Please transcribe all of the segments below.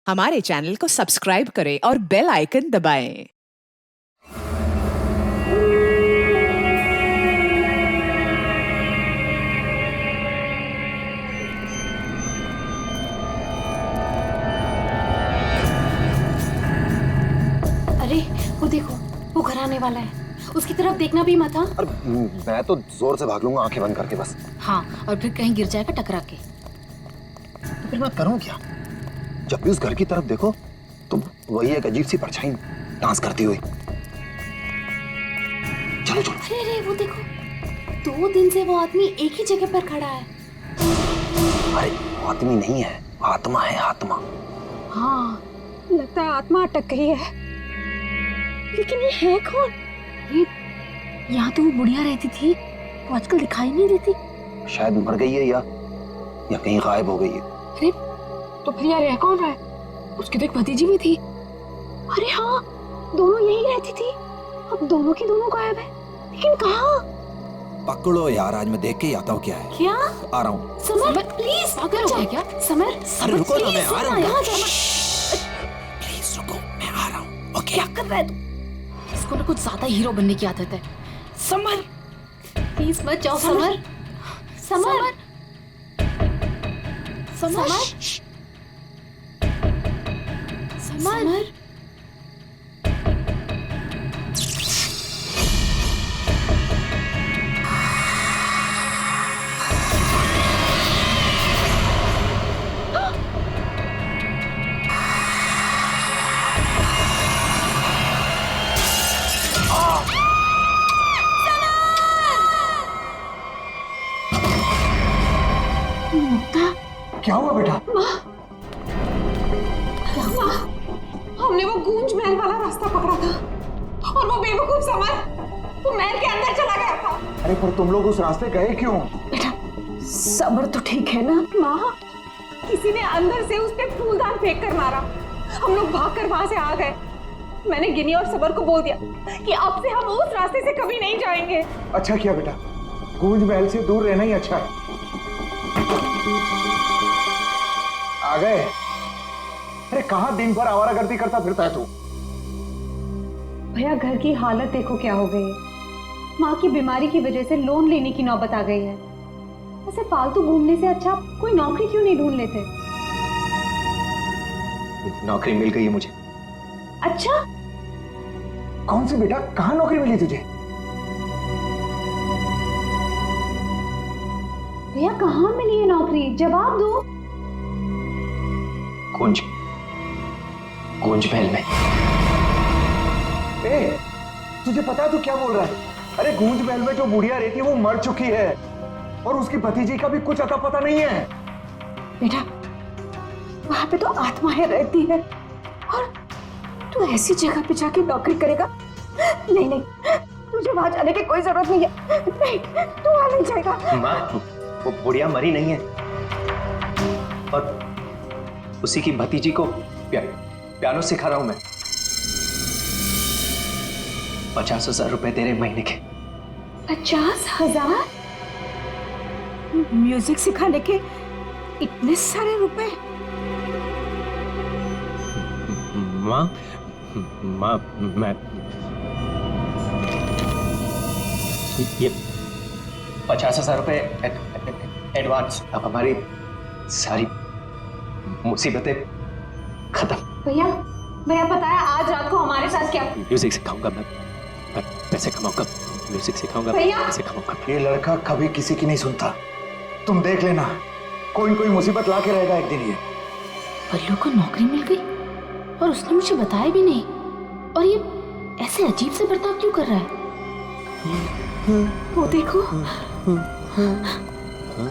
हमारे चैनल को सब्सक्राइब करें और बेल आइकन दबाएं। अरे वो देखो, वो घर आने वाला है। उसकी तरफ देखना भी मत। हाँ, अरे मैं तो जोर से भाग लूंगा आंखें बंद करके बस। हाँ, और फिर कहीं गिर जाएगा टकरा के। तो फिर मैं करूं क्या? जब भी उस घर की तरफ देखो तो वही एक अजीब सी परछाई डांस करती हुई। चलो चलो। अरे अरे वो देखो, 2 दिन से वो आदमी एक ही जगह पर खड़ा है। अरे वो आदमी नहीं है, आत्मा है, आत्मा। हाँ, लगता है आत्मा अटक गई है। लेकिन ये है कौन? ये यहाँ तो वो बुढ़िया रहती थी, वो आजकल दिखाई नहीं देती। शायद मर गई है या कहीं गायब हो गई है। अरे तो फिर यार रह कौन रहा है? उसकी तो एक भतीजी भी थी। अरे हाँ, दोनों यही रहती थी। अब दोनों की दोनों गायब है, लेकिन कहाँ? पकड़ो यार, आज मैं देख के ही आता हूँ क्या है। क्या? आ रहा हूँ। समर प्लीज पागल हो गया क्या? समर, अरे रुको ना, मैं आ रहा हूँ। यहाँ जा। प्लीज रुको, मैं आ रहा हूँ। ओके। क्या कर रहा है तू? इसको ना कुछ ज्यादा हीरो बनने की आदत है। समर प्लीज मत जाओ। समर समर समर समर क्या हुआ बेटा? हमने वो गूंज महल वाला रास्ता पकड़ा था और वो बेवकूफ समर वो महल के अंदर चला गया था। अरे पर तुम लोग उस रास्ते गए क्यों? बेटा सबर तो ठीक है ना? माँ, किसी ने अंदर से उस पे फूलदान फेंक कर मारा। हम लोग भागकर वहां से आ गए। मैंने गिनी और सबर को बोल दिया कि अब से हम उस रास्ते से कभी नहीं जाएंगे। अच्छा किया बेटा, गूंज महल से दूर रहना ही अच्छा है। आ गए? अरे कहाँ दिन भर आवारागर्दी करता फिरता है तू? भैया घर की हालत देखो क्या हो गई है। माँ की बीमारी की वजह से लोन लेने की नौबत आ गई है। ऐसे फालतू घूमने से अच्छा कोई नौकरी क्यों नहीं ढूंढ लेते? नौकरी मिल गई है मुझे। अच्छा, कौन सी बेटा? कहाँ नौकरी मिली तुझे? भैया कहाँ मिली है नौकरी? जवाब दो। गूंज महल में। ए, तुझे पता है तू क्या बोल रहा है? अरे गूंज महल में जो बुढ़िया रहती है वो मर चुकी है और उसकी भतीजी का भी कुछ अता पता नहीं है। बेटा वहां पे तो आत्माएं रहती है और तू ऐसी जगह पे जाके नौकरी करेगा? नहीं नहीं, तुझे वहां जाने की कोई जरूरत नहीं है। नहीं, तू वहां नहीं जाएगा। माँ, वो बुढ़िया मरी नहीं है और उसी की भतीजी को पियानो सिखा रहा हूं मैं। 50,000 रुपए दे रहे महीने के। 50,000? म्यूजिक सिखाने के इतने सारे रुपए? माँ मैं ये 50,000 रुपए एडवांस। अब हमारी सारी मुसीबतें खत्म। भैया पता है आज रात को हमारे साथ क्या? म्यूजिक सिखाऊंगा मैं पैसे कमाऊंगा। म्यूजिक सिखाऊंगा, भैया! पैसे कमाऊंगा। ये लड़का कभी किसी की नहीं सुनता। तुम देख लेना, कोई न कोई मुसीबत ला के रहेगा एक दिन ये। बल्लू को नौकरी मिल गई और उसने मुझे बताया भी नहीं। और ये ऐसे अजीब से बर्ताव क्यों कर रहा है? वो देखो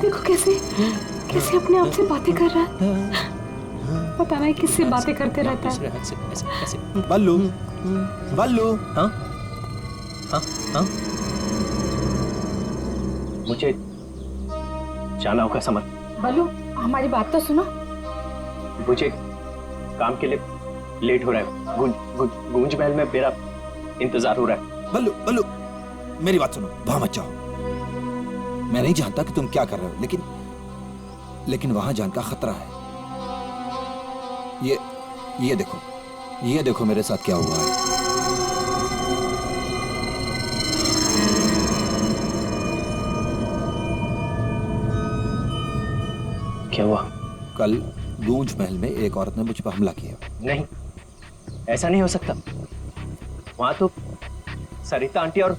देखो कैसे अपने आप से बातें कर रहा है। पता नहीं किससे बातें करते रहता है। बल्लू, बल्लू। हाँ हाँ हाँ, मुझे जाना होगा समर। बल्लू हमारी बात तो सुनो। मुझे काम के लिए लेट हो रहा है। गूंज महल में मेरा इंतजार हो रहा है। बल्लू, बल्लू, मेरी बात सुनो, वहां मत जाओ। मैं नहीं जानता कि तुम क्या कर रहे हो, लेकिन वहां जान का खतरा है। ये देखो मेरे साथ क्या हुआ है। क्या हुआ? कल गूंज महल में एक औरत ने मुझ पर हमला किया। नहीं, ऐसा नहीं हो सकता। वहां तो सरिता आंटी और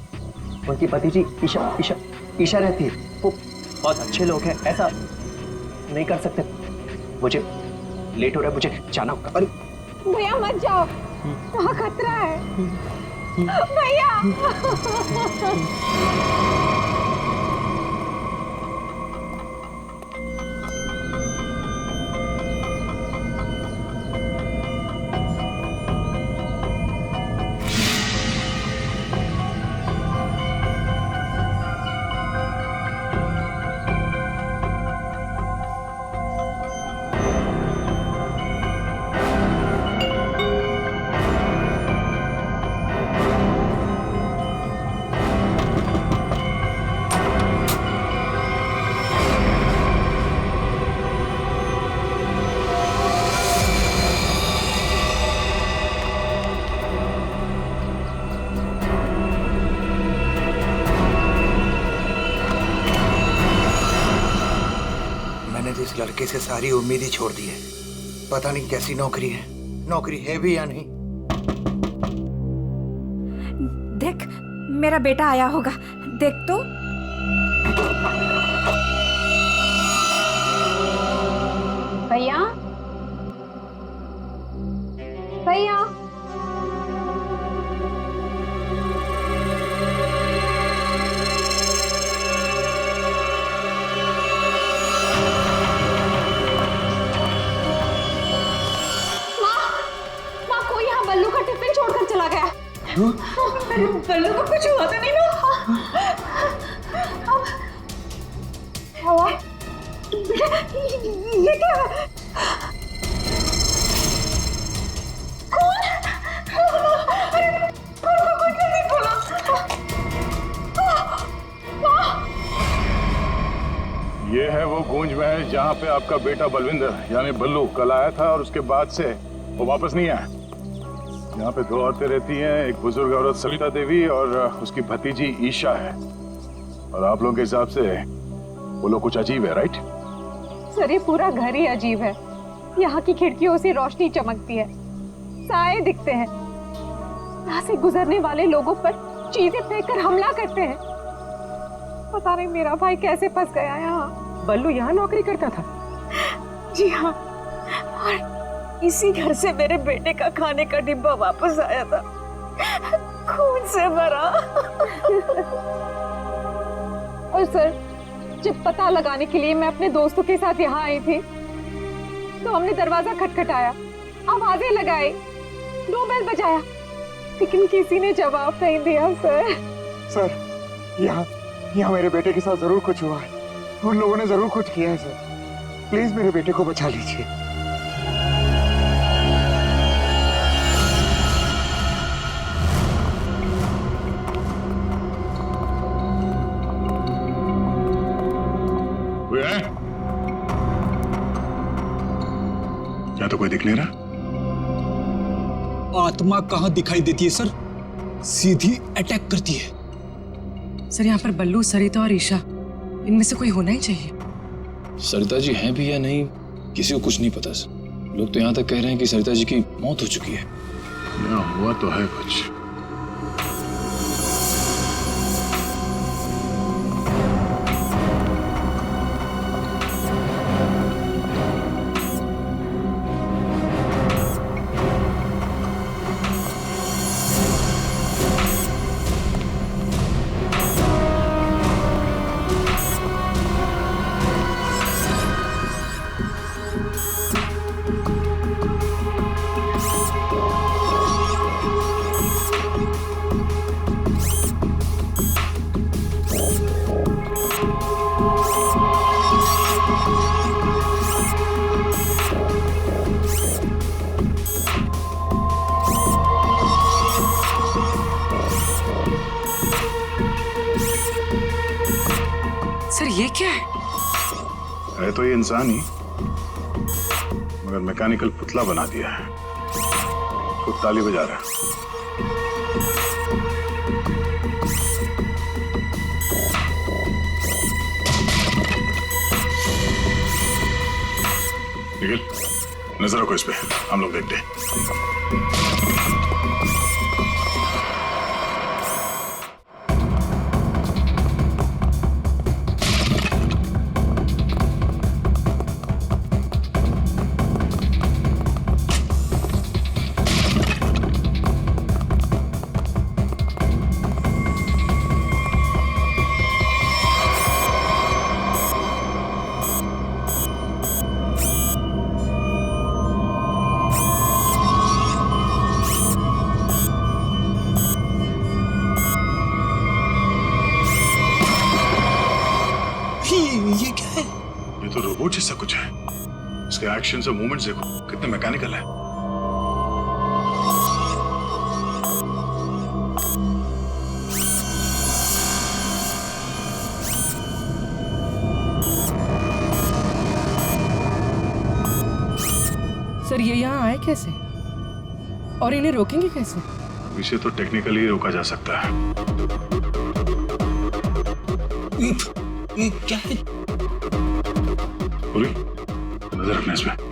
उनकी भतीजी ईशा रहती है। वो बहुत अच्छे लोग हैं, ऐसा नहीं कर सकते। मुझे लेट हो रहा है, मुझे जाना होगा। अरे भैया मत जाओ, वहाँ खतरा है भैया। इस लड़के से सारी उम्मीद ही छोड़ दी है। पता नहीं कैसी नौकरी है भी या नहीं। देख, मेरा बेटा आया होगा, देख तो। भैया भैया बल्लू का टिफिन छोड़कर चला गया। बल्लू को कुछ हुआ तो नहीं ना? ये क्या है? कौन? कौन जल्दी बोलो। ये है वो गूंज महल जहाँ पे आपका बेटा बलविंदर यानी बल्लू कल आया था और उसके बाद से वो वापस नहीं आया। यहाँ पे 2 औरतें रहती हैं, एक बुजुर्ग औरत सरिता देवी और उसकी भतीजी ईशा है। और आप लोगों के हिसाब से वो लोग कुछ अजीब है, राइट? सर ये पूरा घर ही अजीब है। यहाँ की खिड़कियों से रोशनी चमकती है, साए दिखते हैं, यहाँ से गुजरने वाले लोगों पर चीजें फेंककर हमला करते हैं। पता नहीं मेरा भाई कैसे फंस गया यहाँ। बल्लू यहाँ नौकरी करता था? जी हाँ, और इसी घर से मेरे बेटे का खाने का डिब्बा वापस आया था, खून से भरा। और सर जब पता लगाने के लिए मैं अपने दोस्तों के साथ यहाँ आई थी तो हमने दरवाजा खटखटाया, आवाजें लगाई, डोरबेल बजाया, लेकिन किसी ने जवाब नहीं दिया। सर यहाँ मेरे बेटे के साथ जरूर कुछ हुआ है। उन लोगों ने जरूर कुछ किया है सर। प्लीज मेरे बेटे को बचा लीजिए। क्या तो कोई दिख नहीं रहा? आत्मा कहाँ दिखाई देती है सर, सीधी अटैक करती है। सर यहाँ पर बल्लू, सरिता और ईशा, इनमें से कोई होना ही चाहिए। सरिता जी हैं भी या नहीं किसी को कुछ नहीं पता सर। लोग तो यहाँ तक कह रहे हैं कि सरिता जी की मौत हो चुकी है। यहाँ हुआ तो है कुछ। ये क्या है तो ये इंसान ही, मगर मैकेनिकल पुतला बना दिया है। वो ताली बजा रहा है। निखिल, नजर रखो इस पे, हम लोग देखते हैं। ये क्या है? ये तो रोबोट जैसा कुछ है। इसके एक्शन और मूवमेंट्स देखो कितने मैकेनिकल है। सर ये यहाँ आए कैसे और इन्हें रोकेंगे कैसे? इसे तो टेक्निकली रोका जा सकता है। ये क्या है? पूरी नजर रखना इस पे।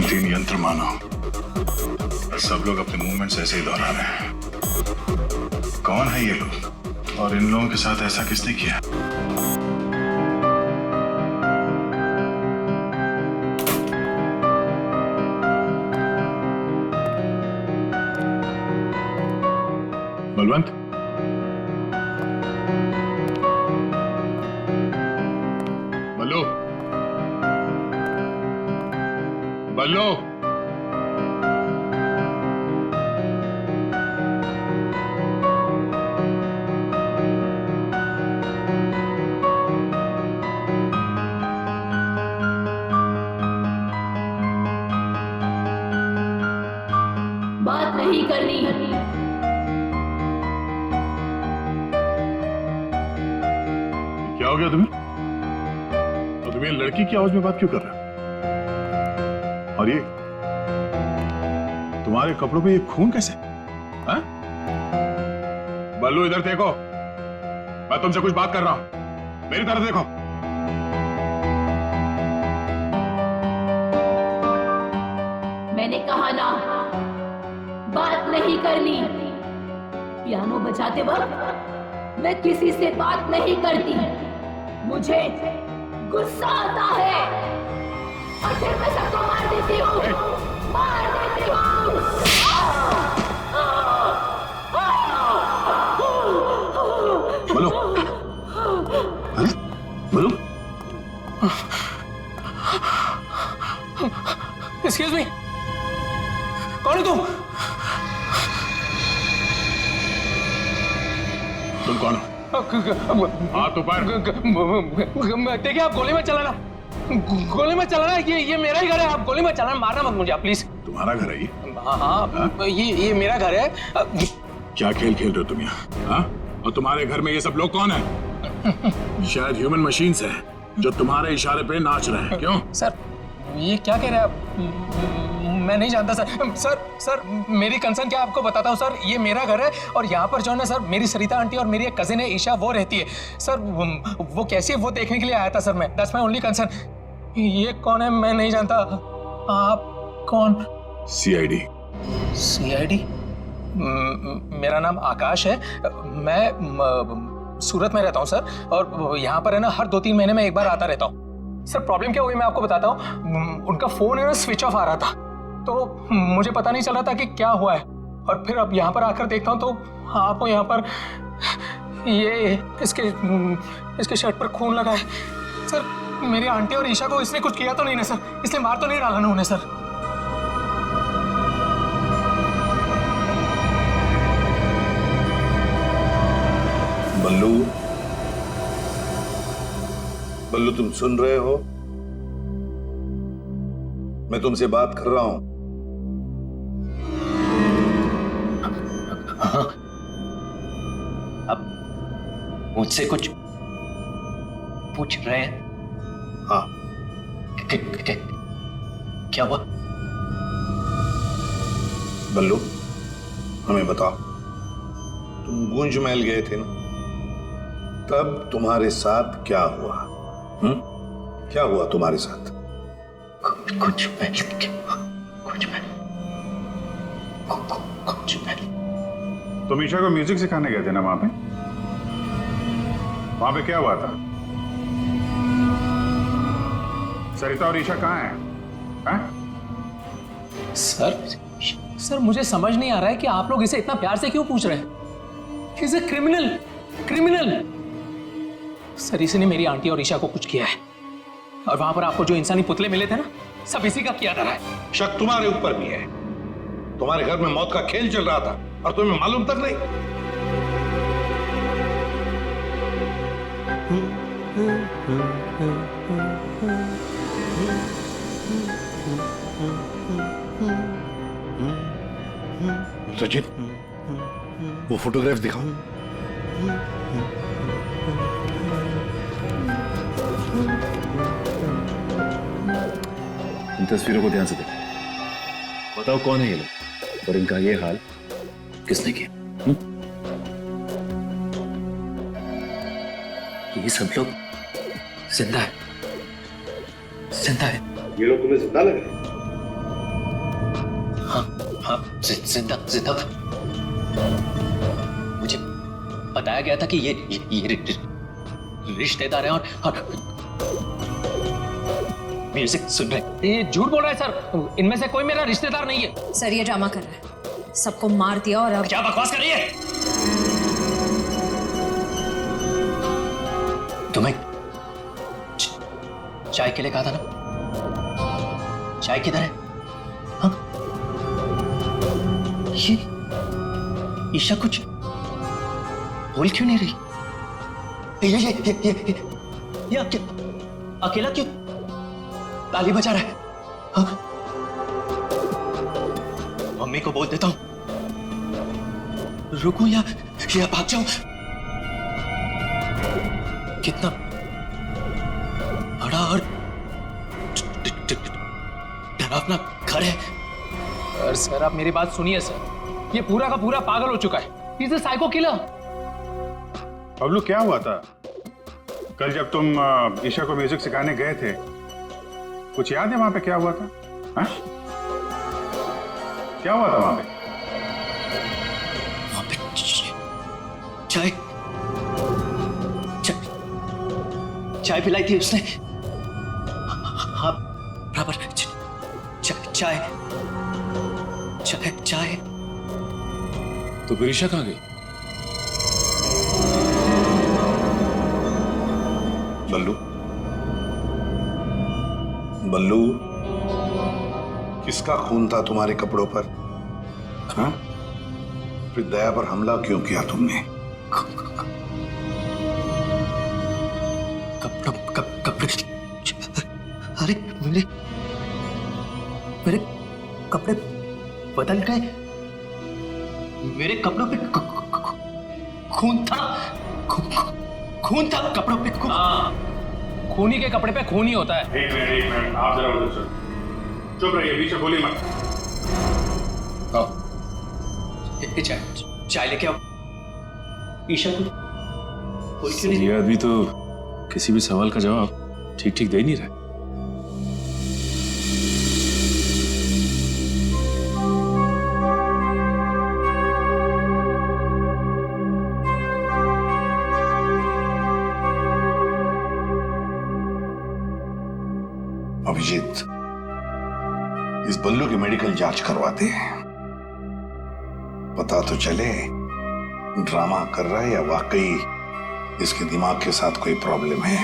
तीन यंत्र मानो, सब लोग अपने मूवमेंट्स ऐसे ही दोहरा रहे हैं। कौन है ये लोग और इन लोगों के साथ ऐसा किसने किया? बलवंत, बल्लू, बल्लू, बात नहीं करनी। क्या हो गया तुम्हें? और तुम्हें लड़की की आवाज में बात क्यों कर रहे हो? और ये तुम्हारे कपड़ों पे ये खून कैसे? हाँ? बल्लू इधर देखो, मैं तुमसे कुछ बात कर रहा हूं, मेरी तरफ देखो। मैंने कहा ना, बात नहीं करनी। पियानो बजाते वक्त मैं किसी से बात नहीं करती। मुझे गुस्सा आता है और फिर मैं सबको मार देती हूँ, मार देती हूँ। बोलो, बोलो। एक्सक्यूज मी, कौन हो तुम? तुम कौन हो? हाथ ऊपर। देखिए आप गोली मत चलाना, गोली मत चलाना। ये मेरा ही घर है, आप गोली मत चलाना, मारना मत मुझे आप प्लीज। तुम्हारा घर है ये? हाँ, ये मेरा घर है। क्या खेल खेल रहे हो तुम यहाँ? हाँ? और तुम्हारे घर में ये सब लोग कौन है? शायद ह्यूमन मशीन्स हैं जो तुम्हारे इशारे पे नाच रहे हैं। क्यों? सर ये क्या कह रहे हैं आप? मैं नहीं जानता सर मेरी कंसर्न क्या आपको बताता हूँ सर। ये मेरा घर है और यहाँ पर जो है ना सर, मेरी सरिता आंटी और मेरी एक कजिन है ईशा, वो रहती है सर। वो कैसी है वो देखने के लिए आया था सर मैं। That's my only concern. ये कौन है मैं नहीं जानता। आप कौन? सीआईडी। सीआईडी? मेरा नाम आकाश है। मैं सूरत में रहता हूँ सर, और यहाँ पर है ना हर 2-3 महीने में एक बार आता रहता हूँ। सर प्रॉब्लम क्या हुई मैं आपको बताता हूँ। उनका फोन है ना स्विच ऑफ आ रहा था, तो मुझे पता नहीं चल रहा था कि क्या हुआ है। और फिर अब यहाँ पर आकर देखता हूँ तो आपको यहाँ पर ये इसके शर्ट पर खून लगा है सर। मेरी आंटी और ईशा को इसने कुछ किया तो नहीं ना सर? इसने मार तो नहीं डाला ना उन्हें सर? बल्लू, बल्लू तुम सुन रहे हो? मैं तुमसे बात कर रहा हूं। हाँ, अब मुझसे कुछ पूछ रहे हैं? हाँ। क्या हुआ? बल्लू, हमें बताओ, तुम गूंज महल गए थे ना, तब तुम्हारे साथ क्या हुआ? क्या हुआ तुम्हारे साथ? कुछ महल। तुम ईशा को म्यूजिक सिखाने गए थे ना वहां पे? वहां पे क्या हुआ था? सरिता और ईशा कहाँ हैं? सर मुझे समझ नहीं आ रहा है कि आप लोग इसे इतना प्यार से क्यों पूछ रहे हैं? He's a criminal। सर इसी ने मेरी आंटी और ईशा को कुछ किया है, और वहां पर आपको जो इंसानी पुतले मिले थे ना, सब इसी का किया था। शक तुम्हारे ऊपर भी है। तुम्हारे घर में मौत का खेल चल रहा था और तुम्हें मालूम तक नहीं। सचिन, वो फोटोग्राफ दिखाओ। इन तस्वीरों को ध्यान से देखो, बताओ कौन है ये लोग और इनका ये हाल किसने किया? ये सब लोग जिंदा है। ये लोग तुम्हें जिंदा लग रहे हैं? हाँ, जिंदा। मुझे बताया गया था कि ये रिश्तेदार हैं और म्यूजिक सुन रहे। ये झूठ बोल रहा है सर, इनमें से कोई मेरा रिश्तेदार नहीं है। सर ये ड्रामा कर रहा है, सबको मार दिया और अब क्या बकवास कर रही है? तुम्हें चाय के लिए कहा था ना? चाय किधर है? हाँ? ये ईशा कुछ बोल क्यों नहीं रही? ये अकेला क्यों ताली बजा रहा है? हाँ? मम्मी को बोल देता हूं, रुकूं या भाग जाऊं? कितना बड़ा और डरावना घर है। सर आप मेरी बात सुनिए सर, ये पूरा का पूरा पागल हो चुका है। He's a psycho killer। Bablu, क्या हुआ था कल जब तुम ईशा को म्यूजिक सिखाने गए थे? कुछ याद है वहां पे क्या हुआ था? हा? क्या हुआ था वहां पे? चाय पिलाई थी उसने। हाँ बराबर। चाय। तो फिर ईशा कहाँ गई? बल्लू, किसका खून था तुम्हारे कपड़ों पर? हाँ? फिर दया पर हमला क्यों किया तुमने? कपड़े। अरे मेरे कपड़े बदल गए। मेरे कपड़ों पे खून था। खून था कपड़ों पे। खूनी के कपड़े पे खून ही होता है। एक मिनट, आप जरा उधर चलो। चुप रहिए, बीच में बोली मत। चाय लेके आओ। ईशा को ये आदमी तो किसी भी सवाल का जवाब ठीक दे नहीं रहा। अभिजीत, इस बल्लू की मेडिकल जांच करवाते हैं, पता तो चले ड्रामा कर रहा है या वाकई इसके दिमाग के साथ कोई प्रॉब्लम है।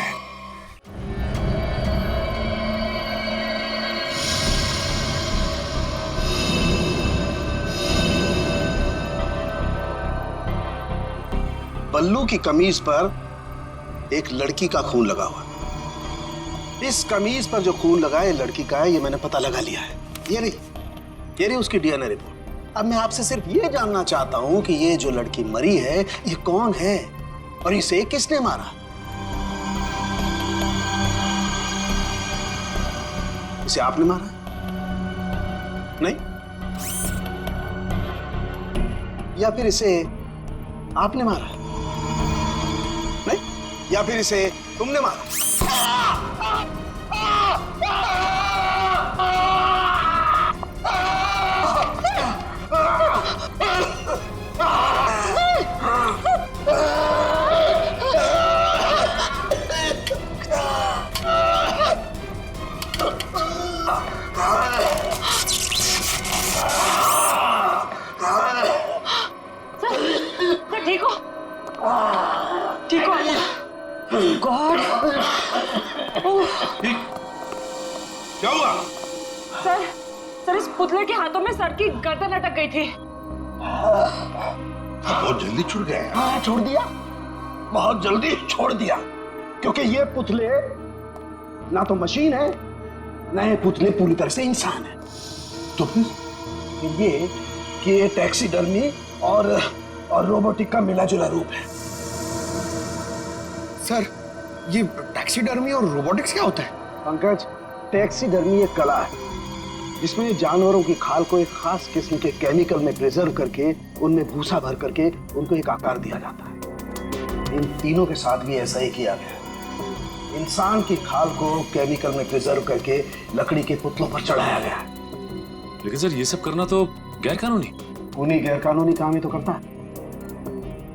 बल्लू की कमीज पर एक लड़की का खून लगा हुआ है। इस कमीज पर जो खून लगा है लड़की का है, ये मैंने पता लगा लिया है। ये रही उसकी डीएनए रिपोर्ट। अब मैं आपसे सिर्फ ये जानना चाहता हूं कि ये जो लड़की मरी है ये कौन है और इसे किसने मारा? इसे आपने मारा? नहीं? या फिर इसे आपने मारा? नहीं? या फिर इसे तुमने मारा? ठीक हो? ठीक हो? गॉड! क्या हुआ? सर इस पुतले के हाथों में सर की गर्दन अटक गई थी। बहुत जल्दी छूट गए। हाँ, छोड़ दिया, बहुत जल्दी छोड़ दिया, क्योंकि ये पुतले ना तो मशीन है ना ये पुतले पूरी तरह से इंसान है। तो फिर ये कि ये टैक्सीडर्मी और रोबोटिक का मिला जुला रूप है। सर, ये टैक्सीडर्मी और रोबोटिक्स क्या होता है? पंकज, टैक्सीडर्मी एक कला है जिसमें जानवरों की खाल को एक खास किस्म के केमिकल में प्रिजर्व करके उनमें भूसा भर करके उनको एक आकार दिया जाता है। इन तीनों के साथ भी ऐसा ही किया गया है। इंसान की खाल को केमिकल में प्रिजर्व करके लकड़ी के पुतलों पर चढ़ाया गया है। लेकिन सर ये सब करना तो गैर कानूनी। उन्हीं गैर कानूनी काम ही तो करता है।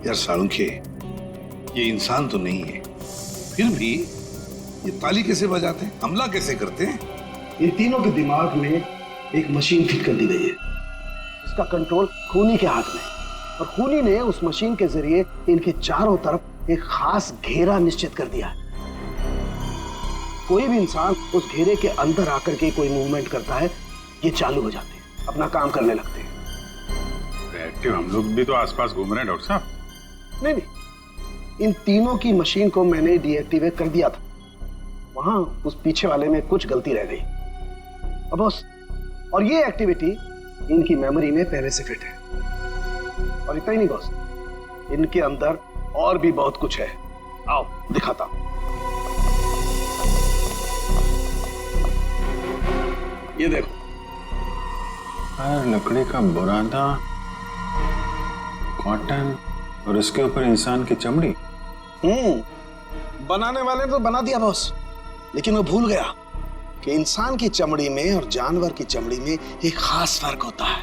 यार सालुंखे, ये इंसान तो नहीं है, फिर भी ये ताली कैसे बजाते हैं, हमला कैसे करते हैं? इन तीनों के दिमाग में एक मशीन फिट कर दी गई है। इसका कंट्रोल खूनी के हाथ में, और खूनी ने उस मशीन के जरिए इनके चारों तरफ एक खास घेरा निश्चित कर दिया। कोई भी इंसान उस घेरे के अंदर आकर के कोई मूवमेंट करता है, ये चालू हो जाते हैं, अपना काम करने लगते हैं। एक्टिव हम लोग भी तो आसपास घूम रहे हैं डॉक्टर साहब। नहीं, इन तीनों की मशीन को मैंने डीएक्टिवेट कर दिया था। वहां उस पीछे वाले में कुछ गलती रह गई। अब बॉस, और ये एक्टिविटी इनकी मेमोरी में पहले से फिट है। और इतना ही नहीं बॉस, इनके अंदर और भी बहुत कुछ है। आओ दिखाता हूं। ये देखो, लकड़ी का बुरादा, कॉटन और इसके ऊपर इंसान की चमड़ी। बनाने वाले ने तो बना दिया बॉस, लेकिन वो भूल गया कि इंसान की चमड़ी में और जानवर की चमड़ी में एक खास फर्क होता है।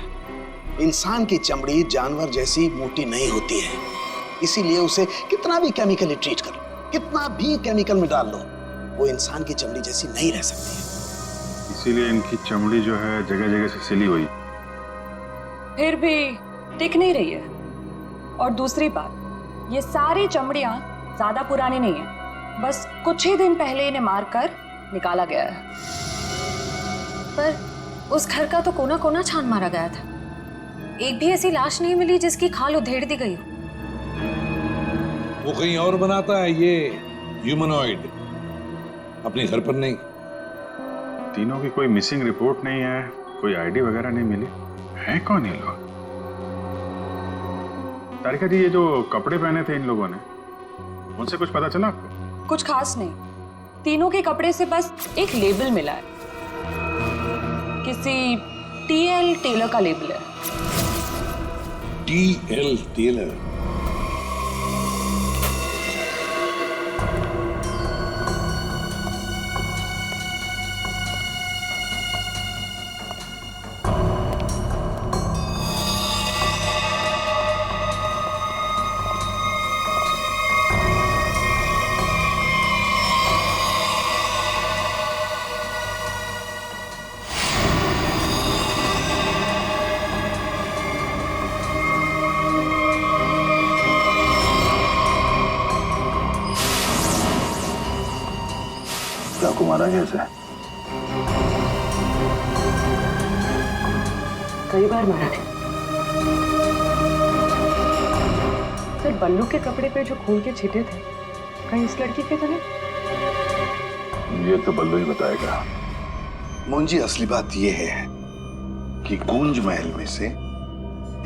इंसान की चमड़ी जानवर जैसी मोटी नहीं होती है, इसीलिए उसे कितना भी केमिकली ट्रीट करो, कितना भी केमिकल में डाल लो, वो इंसान की चमड़ी जैसी नहीं रह सकती है। इसीलिए इनकी चमड़ी जो है जगह जगह से सिली हुई। फिर भी टिक नहीं रही है। और दूसरी बात, ये सारी चमड़ियां ज्यादा पुरानी नहीं है, बस कुछ ही दिन पहले इन्हें मारकर निकाला गया है। पर उस घर का तो कोना कोना छान मारा गया था। एक भी ऐसी लाश नहीं मिली जिसकी खाल उधेड़ दी गई हो। वो कहीं और बनाता है ये ह्यूमनॉइड, अपने घर पर नहीं। तीनों की कोई मिसिंग रिपोर्ट नहीं है, कोई आईडी वगैरह नहीं मिली। है कौन ये लोग? तारिका जी, ये जो कपड़े पहने थे इन लोगों ने, उनसे कुछ पता चला आपको? कुछ खास नहीं, तीनों के कपड़े से बस एक लेबल मिला है, किसी टीएल टेलर का लेबल है। TL Taylor? को मारा कैसे? कई बार मारा था सर बल्लू के कपड़े पे जो खून के छींटे थे कहीं इस लड़की के तो नहीं? ये तो बल्लू ही बताएगा। मुंजी, असली बात यह है कि गूंज महल में से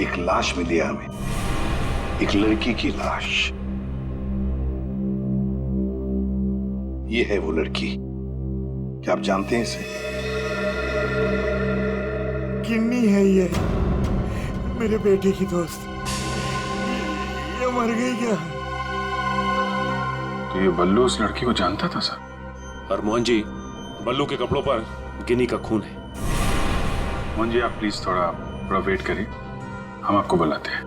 एक लाश मिली है हमें, एक लड़की की लाश। ये है वो लड़की। क्या आप जानते हैं इसे? किन्नी है ये, मेरे बेटे की दोस्त। ये मर गई क्या? तो ये बल्लू उस लड़की को जानता था सर? और मोहन जी, बल्लू के कपड़ों पर गिनी का खून है। मोहन जी, आप प्लीज थोड़ा वेट करिए, हम आपको बुलाते हैं।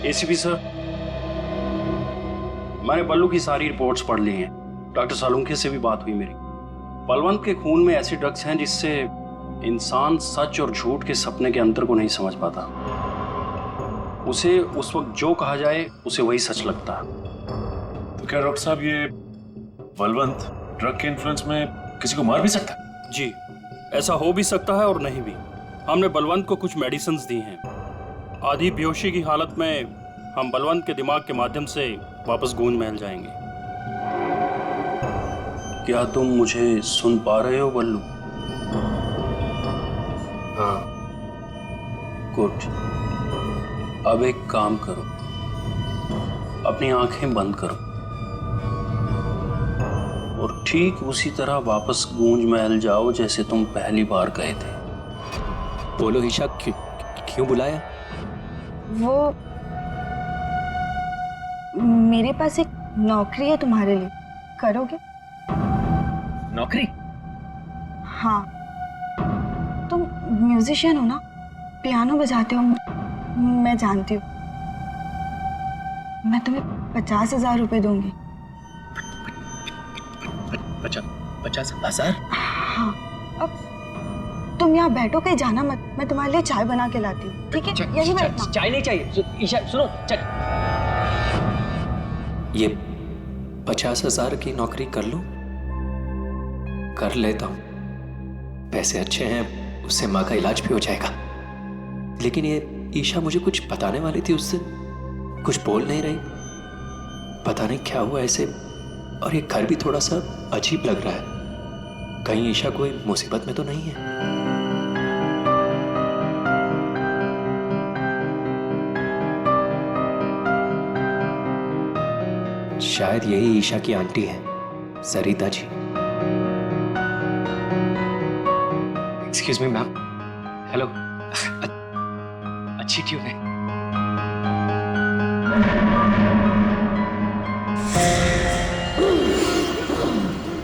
एसीपी सर, मैंने बल्लू की सारी रिपोर्ट्स पढ़ ली हैं। डॉक्टर सालुंखे से भी बात हुई मेरी। बलवंत के खून में ऐसे ड्रग्स हैं जिससे इंसान सच और झूठ के सपने के अंतर को नहीं समझ पाता। उसे उस वक्त जो कहा जाए उसे वही सच लगता है। तो क्या डॉक्टर साहब, ये बलवंत ड्रग के इन्फ्लुएंस में किसी को मार भी सकता है? जी, ऐसा हो भी सकता है और नहीं भी। हमने बलवंत को कुछ मेडिसिन्स दी हैं। आधी बेहोशी की हालत में हम बलवंत के दिमाग के माध्यम से वापस गूंज महल जाएंगे। क्या तुम मुझे सुन पा रहे हो बल्लू? हाँ। गुड। अब एक काम करो, अपनी आंखें बंद करो और ठीक उसी तरह वापस गूंज महल जाओ जैसे तुम पहली बार गए थे। बोलो ईशा, क्यों बुलाया? वो मेरे पास एक नौकरी है तुम्हारे लिए, करोगे? नौकरी? हाँ, तुम म्यूजिशियन हो ना, पियानो बजाते हो, मैं जानती हूँ। मैं तुम्हें 50,000 रुपए दूंगी। 50,000? हाँ, अब तुम यहाँ बैठो, कहीं जाना मत, मैं तुम्हारे लिए चाय बना के लाती हूँ, ठीक है? यही बैठना। चाय नहीं चाहिए ईशा, सुनो। ये 50,000 की नौकरी कर लूं? कर लेता हूं, पैसे अच्छे हैं, उससे माँ का इलाज भी हो जाएगा। लेकिन ये ईशा मुझे कुछ बताने वाली थी, उससे कुछ बोल नहीं रही। पता नहीं क्या हुआ ऐसे, और ये घर भी थोड़ा सा अजीब लग रहा है। कहीं ईशा कोई मुसीबत में तो नहीं है? शायद यही ईशा की आंटी है, Sarita ji. Excuse me ma'am. Hello. अच्छी ट्यून है।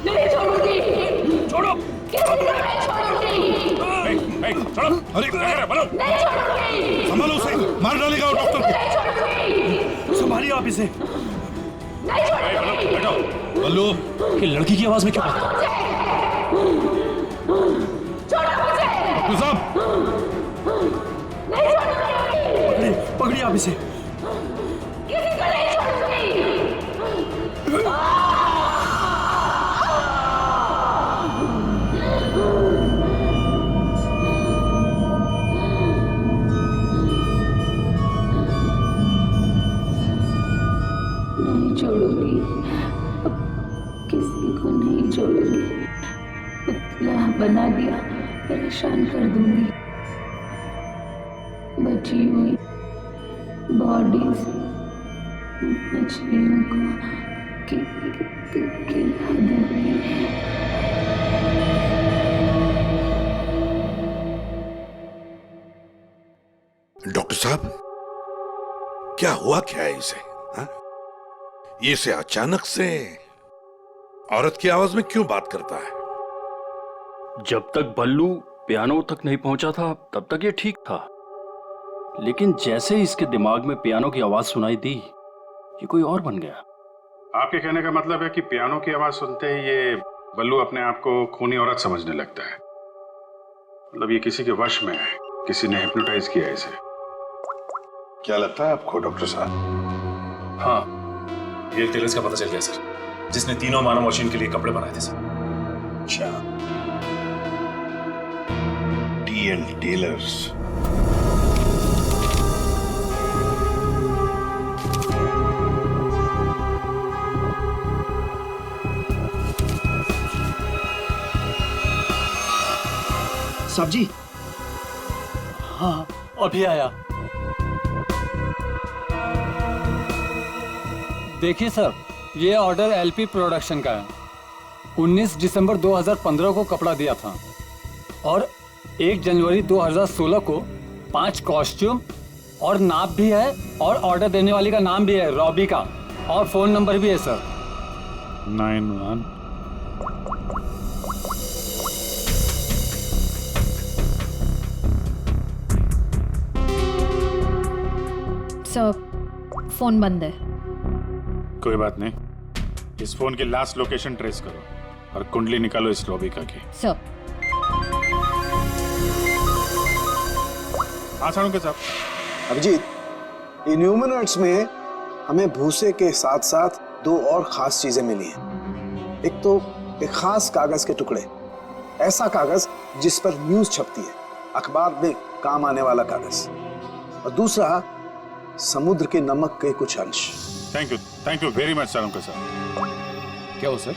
नहीं छोड़ूंगी। छोड़ो। किसी को नहीं छोड़ूंगी। छोड़ो। अरे बोलो। नहीं छोड़ूंगी। संभालो उसे, मार डालेगा वो डॉक्टर नहीं छोड़ूंगी। को। संभालिए आप इसे। नहीं छोड़ूंगी। बैठो। बल्लू, ये लड़की की आवाज में क्यों आता है? छोड़ो मुझे। डॉक्टर साहब, नहीं छोड़ूंगी। पकड़िए आप इसे। किसी को नहीं छोड़ूंगी। नहीं छोड़ूंगी, किसी को नहीं छोड़ूंगी। पुतला बना दिया, परेशान कर दूंगी। बची हुई बॉडीज मछलियों को खिला दूंगी। डॉक्टर साहब, क्या हुआ क्या है इसे? हाँ? ये से अचानक से औरत की आवाज में क्यों बात करता है? जब तक बल्लू पियानो तक नहीं पहुंचा था तब तक ये ठीक था, लेकिन जैसे ही इसके दिमाग में पियानो की आवाज सुनाई दी, ये कोई और बन गया। आपके कहने का मतलब है कि पियानो की आवाज सुनते ही ये बल्लू अपने आप को खूनी औरत समझने लगता है। मतलब ये किसी के वश में है, किसी ने हिप्नोटाइज किया है इसे। क्या लगता है आपको डॉक्टर साहब? हाँ, ये टेलर्स का पता चल गया सर, जिसने तीनों मानव मशीन के लिए कपड़े बनाए थे सर। अच्छा, DL टेलर्स। साहब जी। हाँ अभी आया। देखिए सर, ये ऑर्डर एलपी प्रोडक्शन का है। 19 दिसंबर 2015 को कपड़ा दिया था और 1 जनवरी 2016 को 5 कॉस्ट्यूम और नाप भी है और ऑर्डर देने वाली का नाम भी है, रॉबी का, और फोन नंबर भी है सर। 91 सर फोन बंद है। कोई बात नहीं, इस फोन की लास्ट लोकेशन ट्रेस करो और कुंडली निकालो इस रॉबिका की। सर। हाँ सालुंके साहब। अभिजीत, इन ह्यूमनॉइड्स में हमें भूसे के साथ साथ 2 और खास चीजें मिली हैं। एक तो एक खास कागज के टुकड़े, ऐसा कागज जिस पर न्यूज छपती है, अखबार में काम आने वाला कागज, और दूसरा समुद्र के नमक के कुछ अंश। Thank you very much Salunke साहब। क्या हो सर?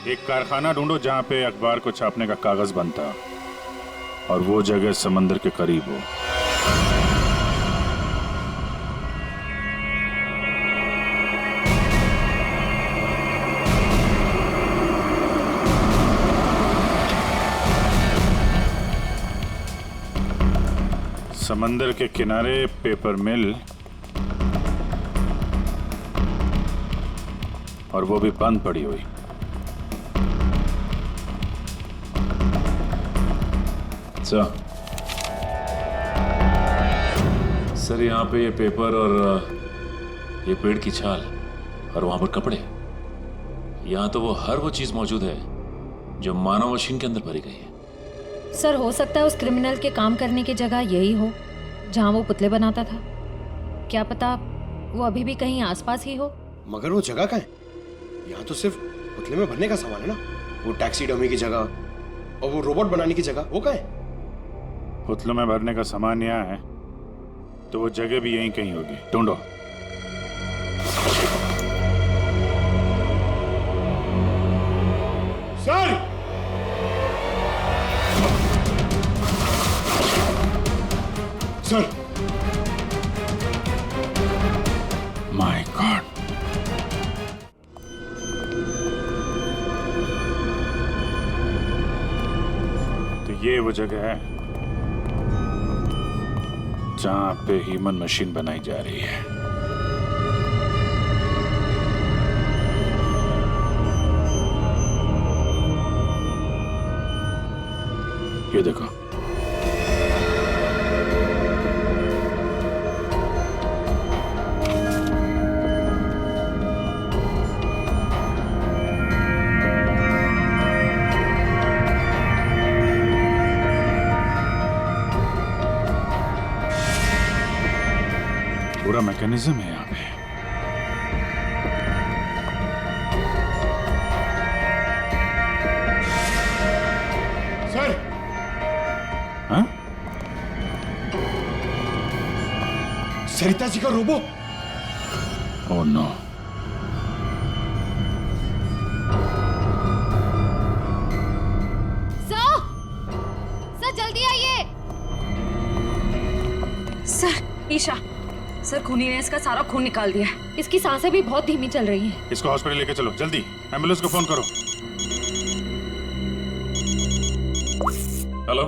एक कारखाना ढूंढो जहां पे अखबार को छापने का कागज बनता और वो जगह समंदर के करीब हो। समंदर के किनारे पेपर मिल, और वो भी बंद पड़ी हुई। सर यहाँ पे ये पेपर और ये पेड़ की छाल और वहां पर कपड़े, यहाँ तो वो हर वो चीज मौजूद है जो मानव मशीन के अंदर भरी गई है। सर हो सकता है उस क्रिमिनल के काम करने की जगह यही हो जहां वो पुतले बनाता था। क्या पता वो अभी भी कहीं आसपास ही हो। मगर वो जगह कहाँ है? यहाँ तो सिर्फ पुतले में भरने का सामान है ना। वो टैक्सी डमी की जगह और वो रोबोट बनाने की जगह, वो कहाँ है? पुतलों में भरने का सामान यहाँ है तो वो जगह भी यहीं कहीं होगी। ढूंढो। सर! सर! माय गॉड, तो ये वो जगह है जहां पे ह्यूमन मशीन बनाई जा रही है। ये देखो, पूरा मैकेनिज्म है यहाँ पे। सर! हाँ? सरिता जी का रोबो। Oh no. सर जल्दी आइए। सर, ईशा सर, खूनी ने इसका सारा खून निकाल दिया है। इसकी सांसें भी बहुत धीमी चल रही हैं। इसको हॉस्पिटल लेके चलो जल्दी। एम्बुलेंस को फोन करो। हेलो।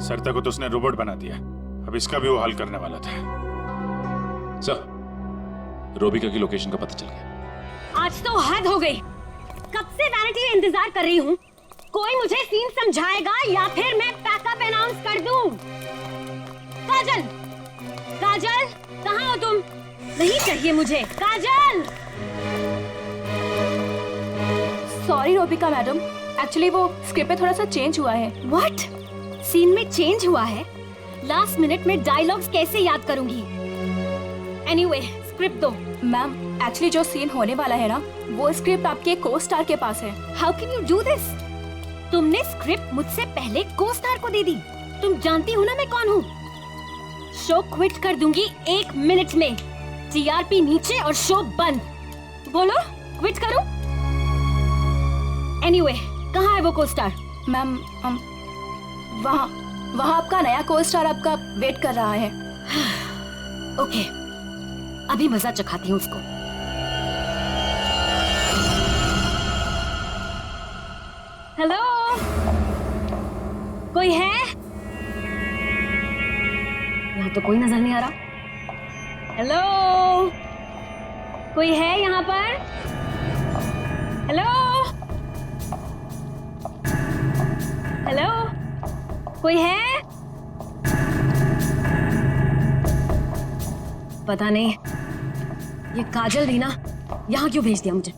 सरिता को तो उसने रोबोट बना दिया, अब इसका भी वो हल करने वाला था। सर, रोबिका की लोकेशन का पता चल गया। आज तो हद हो गई। कब से वैनिटी में इंतजार कर रही हूँ। कोई मुझे सीन समझाएगा या फिर मैं पैकअप अनाउंस कर दूं। काजल, काजल, कहाँ हो तुम? नहीं चाहिए मुझे। काजल! सॉरी रोबिका मैडम, एक्चुअली वो स्क्रिप्ट में थोड़ा सा चेंज हुआ है। व्हाट? सीन में चेंज हुआ है? लास्ट मिनट में डायलॉग्स कैसे याद करूंगी? एनीवे, स्क्रिप्ट दो। मैम, एक्चुअली जो सीन होने वाला है ना, वो स्क्रिप्ट आपके को स्टार के पास है। How can you do this? तुमने स्क्रिप्ट मुझसे पहले को स्टार को दे दी। तुम जानती हो ना मैं कौन हूँ। शो क्विट कर दूंगी 1 मिनट में। टीआरपी नीचे और शो बंद। बोलो, क्विट करूं? एनीवे, कहाँ है वो को स्टार? मैम वहाँ वहाँ आपका नया को स्टार आपका वेट कर रहा है। ओके, अभी मजा चखाती हूँ उसको। हेलो, कोई है? यहाँ तो कोई नजर नहीं आ रहा। हेलो, कोई है यहाँ पर? हेलो, हेलो, कोई है? पता नहीं ये काजल भी ना यहाँ क्यों भेज दिया मुझे।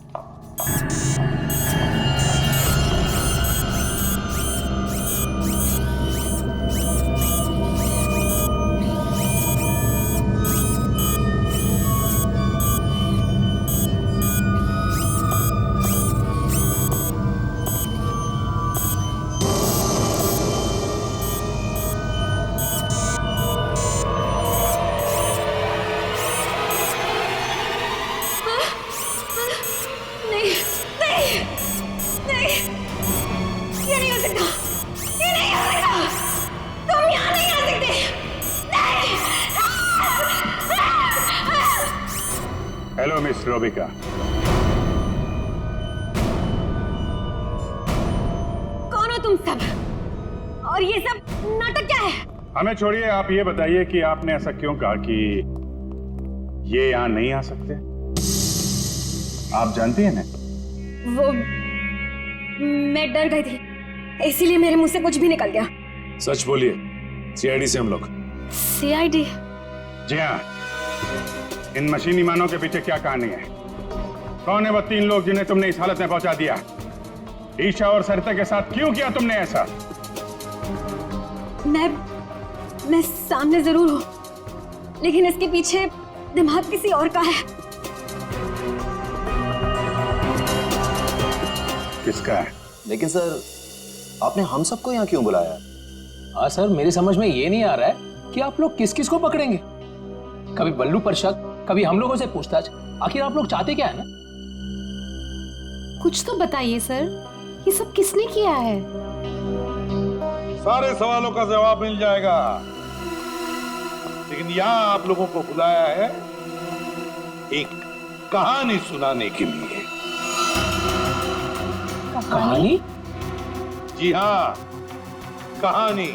Hello miss Robika. कौन हो तुम सब? और ये सब नाटक क्या है? हमें छोड़िए, आप ये बताइए कि आपने ऐसा क्यों कहा कि ये यहाँ नहीं आ सकते? आप जानती हैं ना? वो मैं डर गई थी, इसीलिए मेरे मुंह से कुछ भी निकल गया। सच बोलिए, सीआईडी से हम लोग। सीआईडी? जी हाँ। इन मशीनी मानव के पीछे क्या कहानी है? कौन है वो 3 लोग जिन्हें तुमने इस हालत में पहुंचा दिया? ईशा और सरिता के साथ क्यों किया तुमने ऐसा? मैं सामने जरूर हूं, लेकिन इसके पीछे दिमाग किसी और का है। किसका है? लेकिन सर, आपने हम सबको यहाँ क्यों बुलाया? हाँ सर, मेरी समझ में ये नहीं आ रहा है कि आप लोग किस किस को पकड़ेंगे। कभी बल्लू पर शक, कभी हम लोगों से पूछताछ। आखिर आप लोग चाहते क्या है ना? कुछ तो बताइए सर, ये सब किसने किया है? सारे सवालों का जवाब मिल जाएगा, लेकिन यहाँ आप लोगों को बुलाया है एक कहानी सुनाने के लिए। कहानी? जी हाँ, कहानी।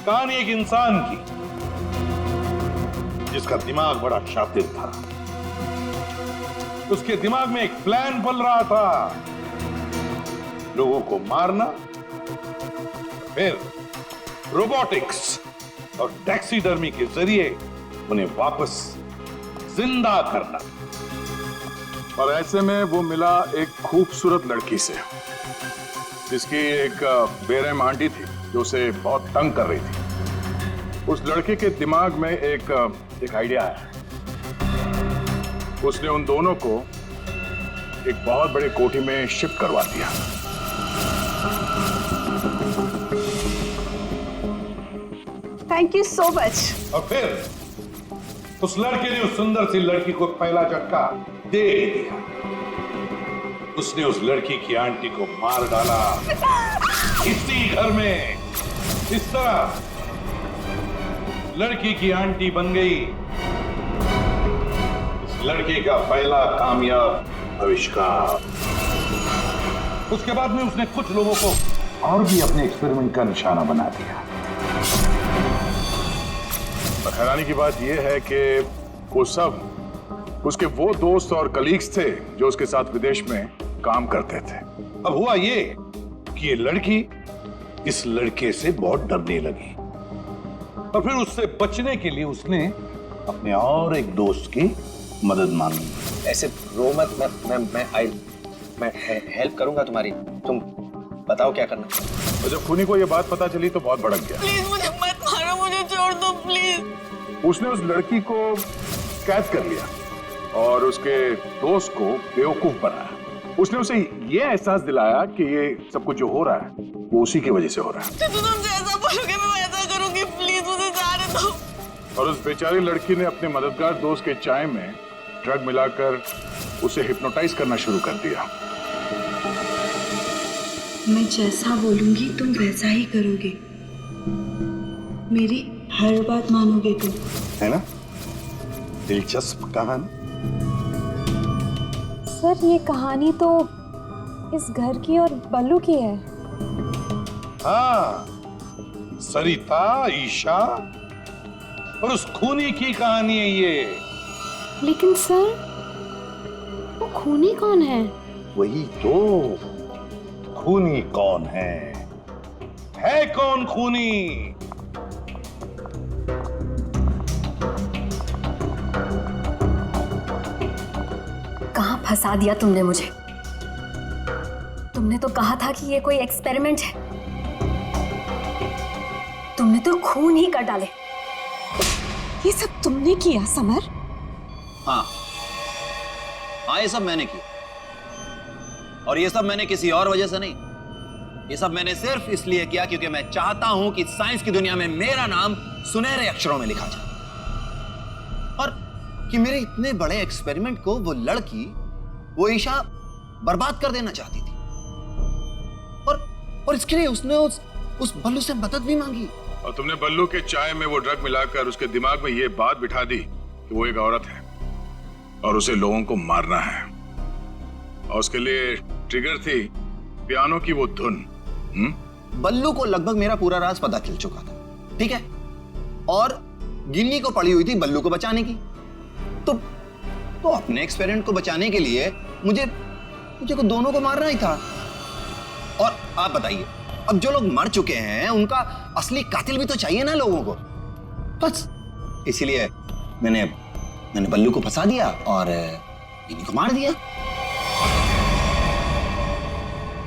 कहानी एक इंसान की जिसका दिमाग बड़ा शातिर था। उसके दिमाग में एक प्लान पल रहा था, लोगों को मारना, फिर रोबोटिक्स और टैक्सीडर्मी के जरिए उन्हें वापस जिंदा करना। और ऐसे में वो मिला एक खूबसूरत लड़की से, जिसकी एक बेरहम आंटी थी जो उसे बहुत तंग कर रही थी। उस लड़के के दिमाग में एक आइडिया आया। उसने उन दोनों को एक बहुत बड़े कोठी में शिफ्ट करवा दिया। Thank you so much. और फिर उस लड़के ने उस सुंदर सी लड़की को पहला झटका दे दिया। उसने उस लड़की की आंटी को मार डाला इसी घर में। इस तरह लड़की की आंटी बन गई इस लड़के का पहला कामयाब आविष्कार। उसके बाद में उसने कुछ लोगों को और भी अपने एक्सपेरिमेंट का निशाना बना दिया। हैरानी की बात यह है कि वो सब उसके वो दोस्त और कलीग्स थे जो उसके साथ विदेश में काम करते थे। अब हुआ ये कि ये लड़की इस लड़के से बहुत डरने लगी और फिर उससे बचने के लिए उसने अपने और एक दोस्त की मदद मांगी। ऐसे रो मत, मैं हेल्प करूंगा तुम्हारी, तुम बताओ क्या करना। और जब खूनी को ये बात पता चली तो बहुत भड़क गया। प्लीज मुझे मत मारो, मुझे छोड़ दो प्लीज। उसने उस लड़की को कैद कर लिया और उसके दोस्त को बेवकूफ बनाया। उसने उसे ये एहसास दिलाया कि ये सब कुछ जो हो रहा है वो उसी की वजह से हो रहा है। तो तुम जैसा बोलोगे मैं वैसा करूंगी, प्लीज मुझे जाने दो। और उस बेचारी लड़की ने अपने मददगार दोस्त के चाय में ड्रग मिलाकर उसे हिप्नोटाइज करना शुरू कर दिया। मैं जैसा बोलूंगी तुम वैसा ही करोगे, मेरी हर बात मानोगे तुम, है ना? दिलचस्प कहानी। सर ये कहानी तो इस घर की और बल्लू की है। हाँ, सरिता, ईशा और उस खूनी की कहानी है ये। लेकिन सर वो खूनी कौन है? वही तो, खूनी कौन है कौन खूनी? कहाँ फंसा दिया तुमने मुझे? तुमने तो कहा था कि ये कोई एक्सपेरिमेंट है। तुमने तो खून ही कर डाले। ये सब तुमने किया समर? हाँ, ये सब मैंने किया, और ये सब मैंने किसी और वजह से नहीं। ये सब मैंने सिर्फ इसलिए किया क्योंकि मैं चाहता हूं कि साइंस की दुनिया में मेरा नाम सुनहरे अक्षरों में लिखा जाए, और कि मेरे इतने बड़े एक्सपेरिमेंट को वो लड़की, वो ईशा बर्बाद कर देना चाहती थी, और इसके लिए उसने उस बल्लू से मदद भी मांगी। और तुमने बल्लू के चाय में वो ड्रग मिलाकर उसके दिमाग में ये बात बिठा दी कि वो एक औरत है और उसे लोगों को मारना है, और उसके लिए ट्रिगर थी पियानो की वो धुन। बल्लू को लगभग मेरा पूरा राज पता चल चुका था, ठीक है, और गिन्नी को पड़ी हुई थी बल्लू को बचाने की। तो अपने एक्सपेरिमेंट को बचाने के लिए मुझे को दोनों को मारना ही था। और आप बताइए, अब जो लोग मर चुके हैं उनका असली कातिल भी तो चाहिए ना लोगों को। बस इसीलिए मैंने बल्लू को फंसा दिया और गिन्नी को मार दिया।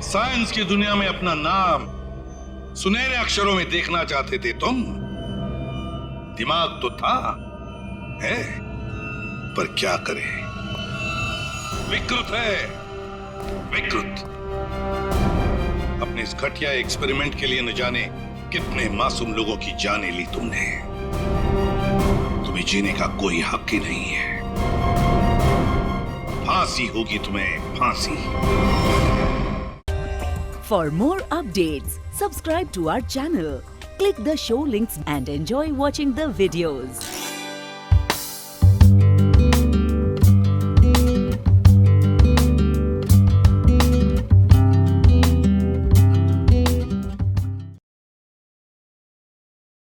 साइंस की दुनिया में अपना नाम सुनहरे अक्षरों में देखना चाहते थे तुम। दिमाग तो था, है, पर क्या करें, विकृत है, विकृत। अपने इस घटिया एक्सपेरिमेंट के लिए न जाने कितने मासूम लोगों की जानें ली तुमने। तुम्हें जीने का कोई हक ही नहीं है। फांसी होगी तुम्हें, फांसी। For more updates, subscribe to our channel, click the show links and enjoy watching the videos.